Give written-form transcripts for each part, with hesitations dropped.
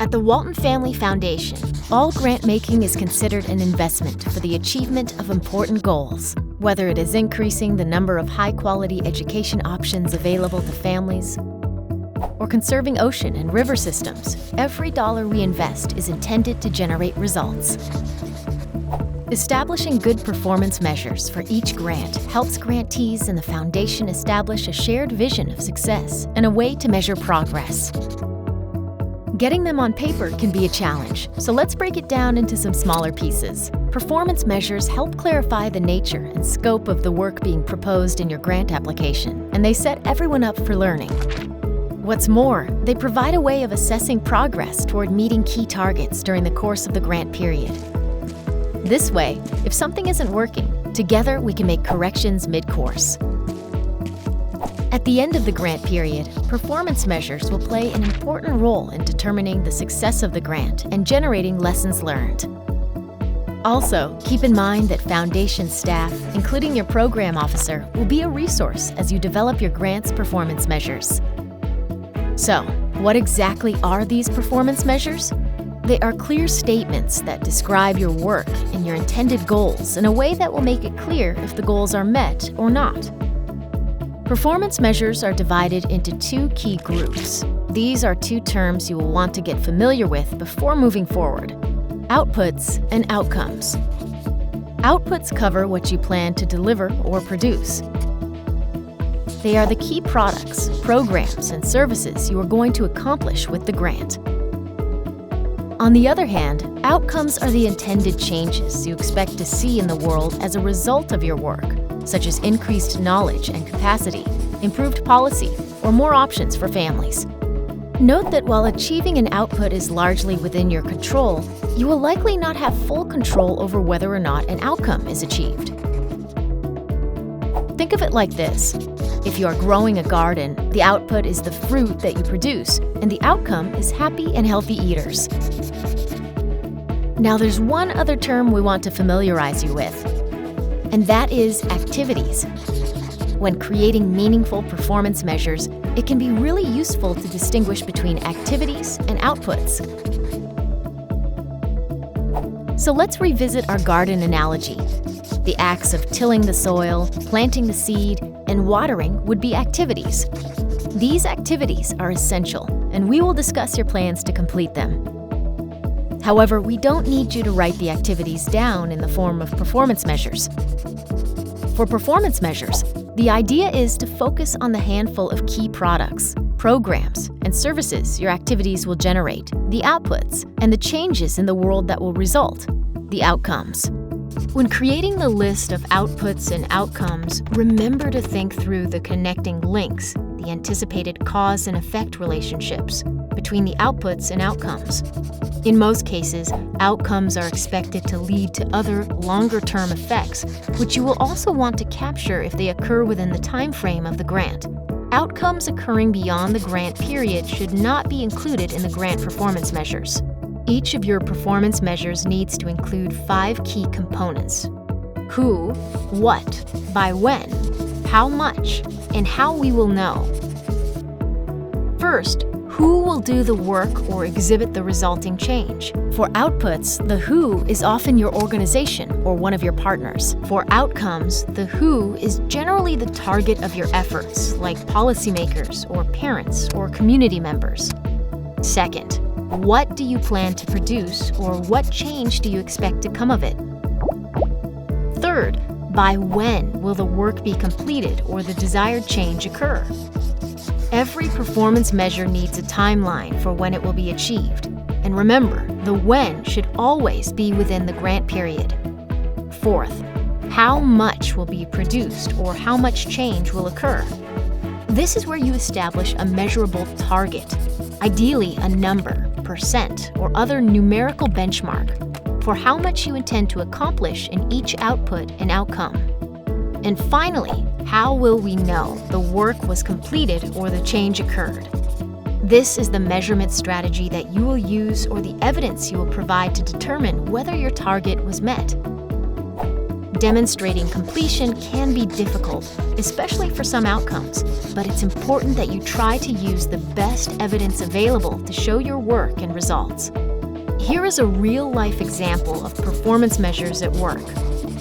At the Walton Family Foundation, all grant-making is considered an investment for the achievement of important goals. Whether it is increasing the number of high-quality education options available to families, or conserving ocean and river systems, every dollar we invest is intended to generate results. Establishing good performance measures for each grant helps grantees and the foundation establish a shared vision of success and a way to measure progress. Getting them on paper can be a challenge, so let's break it down into some smaller pieces. Performance measures help clarify the nature and scope of the work being proposed in your grant application, and they set everyone up for learning. What's more, they provide a way of assessing progress toward meeting key targets during the course of the grant period. This way, if something isn't working, together we can make corrections mid-course. At the end of the grant period, performance measures will play an important role in determining the success of the grant and generating lessons learned. Also, keep in mind that foundation staff, including your program officer, will be a resource as you develop your grant's performance measures. So, what exactly are these performance measures? They are clear statements that describe your work and your intended goals in a way that will make it clear if the goals are met or not. Performance measures are divided into two key groups. These are two terms you will want to get familiar with before moving forward: outputs and outcomes. Outputs cover what you plan to deliver or produce. They are the key products, programs, and services you are going to accomplish with the grant. On the other hand, outcomes are the intended changes you expect to see in the world as a result of your work, such as increased knowledge and capacity, improved policy, or more options for families. Note that while achieving an output is largely within your control, you will likely not have full control over whether or not an outcome is achieved. Think of it like this. If you are growing a garden, the output is the fruit that you produce, and the outcome is happy and healthy eaters. Now there's one other term we want to familiarize you with, and that is activities. When creating meaningful performance measures, it can be really useful to distinguish between activities and outputs. So let's revisit our garden analogy. The acts of tilling the soil, planting the seed, and watering would be activities. These activities are essential, and we will discuss your plans to complete them. However, we don't need you to write the activities down in the form of performance measures. For performance measures, the idea is to focus on the handful of key products, programs, and services your activities will generate, the outputs, and the changes in the world that will result, the outcomes. When creating the list of outputs and outcomes, remember to think through the connecting links, the anticipated cause and effect relationships between the outputs and outcomes. In most cases, outcomes are expected to lead to other, longer-term effects, which you will also want to capture if they occur within the time frame of the grant. Outcomes occurring beyond the grant period should not be included in the grant performance measures. Each of your performance measures needs to include 5 key components: who, what, by when, how much, and how we will know. First, who will do the work or exhibit the resulting change? For outputs, the who is often your organization or one of your partners. For outcomes, the who is generally the target of your efforts, like policymakers or parents or community members. Second, what do you plan to produce, or what change do you expect to come of it? Third, by when will the work be completed or the desired change occur? Every performance measure needs a timeline for when it will be achieved. And remember, the when should always be within the grant period. Fourth, how much will be produced or how much change will occur? This is where you establish a measurable target, ideally a number, percent, or other numerical benchmark for how much you intend to accomplish in each output and outcome. And finally, how will we know the work was completed or the change occurred? This is the measurement strategy that you will use or the evidence you will provide to determine whether your target was met. Demonstrating completion can be difficult, especially for some outcomes, but it's important that you try to use the best evidence available to show your work and results. Here is a real-life example of performance measures at work.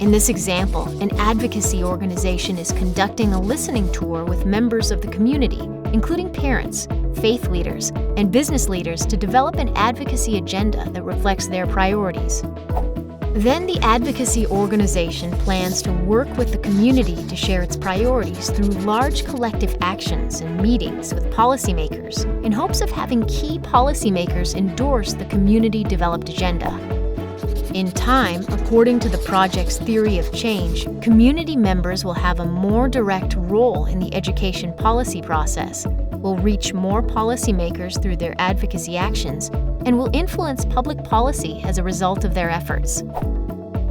In this example, an advocacy organization is conducting a listening tour with members of the community, including parents, faith leaders, and business leaders to develop an advocacy agenda that reflects their priorities. Then the advocacy organization plans to work with the community to share its priorities through large collective actions and meetings with policymakers in hopes of having key policymakers endorse the community-developed agenda. In time, according to the project's theory of change, community members will have a more direct role in the education policy process, will reach more policymakers through their advocacy actions, and will influence public policy as a result of their efforts.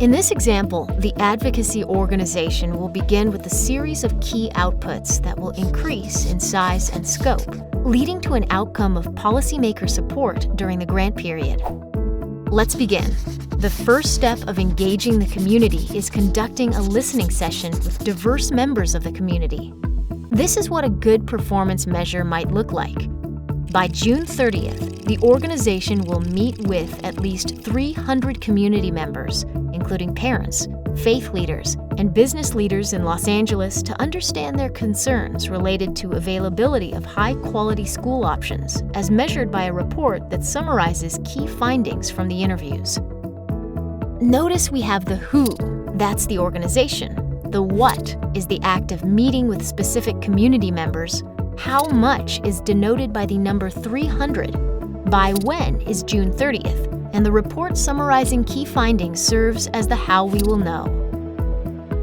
In this example, the advocacy organization will begin with a series of key outputs that will increase in size and scope, leading to an outcome of policymaker support during the grant period. Let's begin. The first step of engaging the community is conducting a listening session with diverse members of the community. This is what a good performance measure might look like. By June 30th, the organization will meet with at least 300 community members, including parents, faith leaders, and business leaders in Los Angeles to understand their concerns related to availability of high-quality school options, as measured by a report that summarizes key findings from the interviews. Notice we have the who, that's the organization. The what is the act of meeting with specific community members. How much is denoted by the number 300. By when is June 30th, and the report summarizing key findings serves as the how we will know.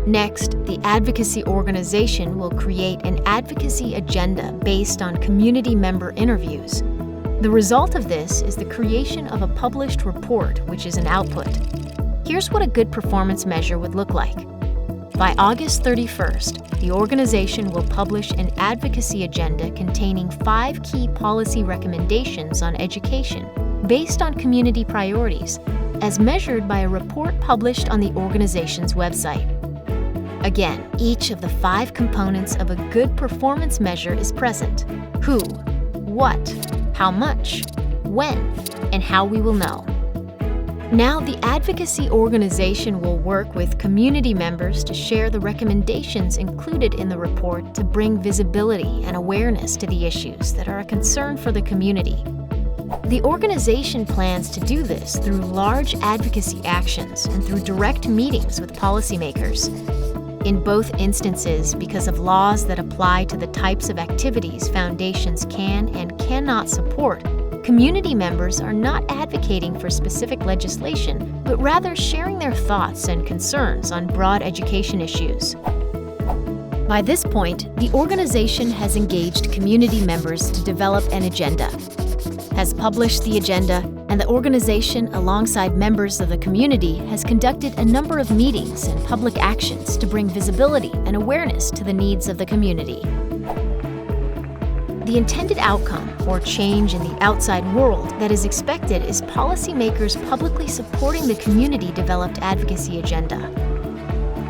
Next, the advocacy organization will create an advocacy agenda based on community member interviews. The result of this is the creation of a published report, which is an output. Here's what a good performance measure would look like. By August 31st, the organization will publish an advocacy agenda containing 5 key policy recommendations on education based on community priorities, as measured by a report published on the organization's website. Again, each of the 5 components of a good performance measure is present: who, what, how much, when, and how we will know. Now, the advocacy organization will work with community members to share the recommendations included in the report to bring visibility and awareness to the issues that are a concern for the community. The organization plans to do this through large advocacy actions and through direct meetings with policymakers. In both instances, because of laws that apply to the types of activities foundations can and cannot support, community members are not advocating for specific legislation, but rather sharing their thoughts and concerns on broad education issues. By this point, the organization has engaged community members to develop an agenda, has published the agenda, and the organization, alongside members of the community, has conducted a number of meetings and public actions to bring visibility and awareness to the needs of the community. The intended outcome, or change in the outside world, that is expected is policymakers publicly supporting the community-developed advocacy agenda.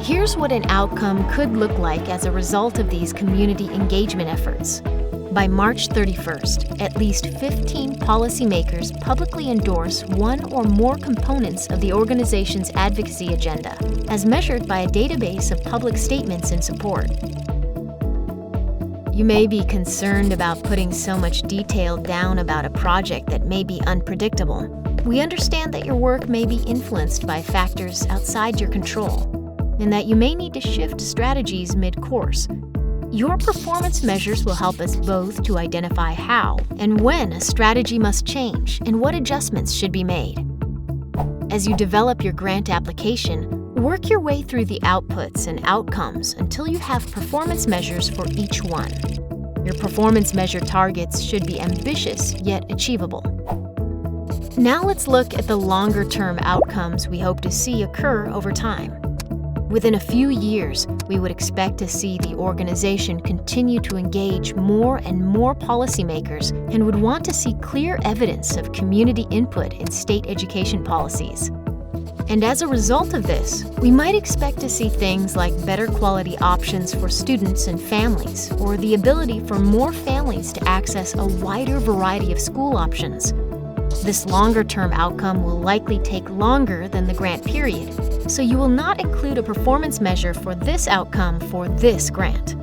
Here's what an outcome could look like as a result of these community engagement efforts. By March 31st, at least 15 policymakers publicly endorse one or more components of the organization's advocacy agenda, as measured by a database of public statements in support. You may be concerned about putting so much detail down about a project that may be unpredictable. We understand that your work may be influenced by factors outside your control, and that you may need to shift strategies mid-course. Your performance measures will help us both to identify how and when a strategy must change and what adjustments should be made. As you develop your grant application, work your way through the outputs and outcomes until you have performance measures for each one. Your performance measure targets should be ambitious yet achievable. Now let's look at the longer-term outcomes we hope to see occur over time. Within a few years, we would expect to see the organization continue to engage more and more policymakers and would want to see clear evidence of community input in state education policies. And as a result of this, we might expect to see things like better quality options for students and families, or the ability for more families to access a wider variety of school options. This longer-term outcome will likely take longer than the grant period, so you will not include a performance measure for this outcome for this grant.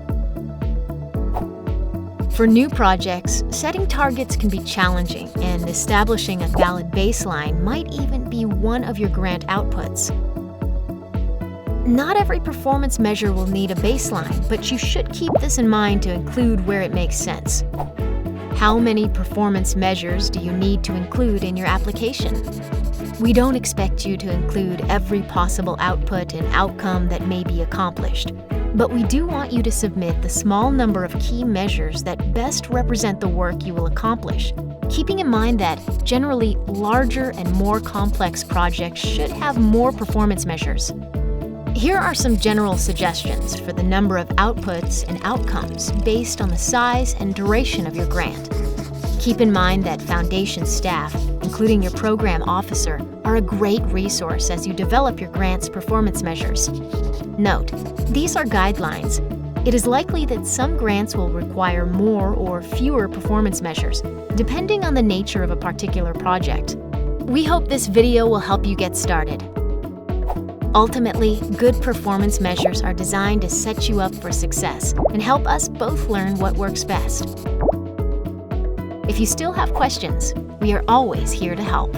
For new projects, setting targets can be challenging, and establishing a valid baseline might even be one of your grant outputs. Not every performance measure will need a baseline, but you should keep this in mind to include where it makes sense. How many performance measures do you need to include in your application? We don't expect you to include every possible output and outcome that may be accomplished, but we do want you to submit the small number of key measures that best represent the work you will accomplish, keeping in mind that generally larger and more complex projects should have more performance measures. Here are some general suggestions for the number of outputs and outcomes based on the size and duration of your grant. Keep in mind that foundation staff, including your program officer, are a great resource as you develop your grant's performance measures. Note, these are guidelines. It is likely that some grants will require more or fewer performance measures, depending on the nature of a particular project. We hope this video will help you get started. Ultimately, good performance measures are designed to set you up for success and help us both learn what works best. If you still have questions, we are always here to help.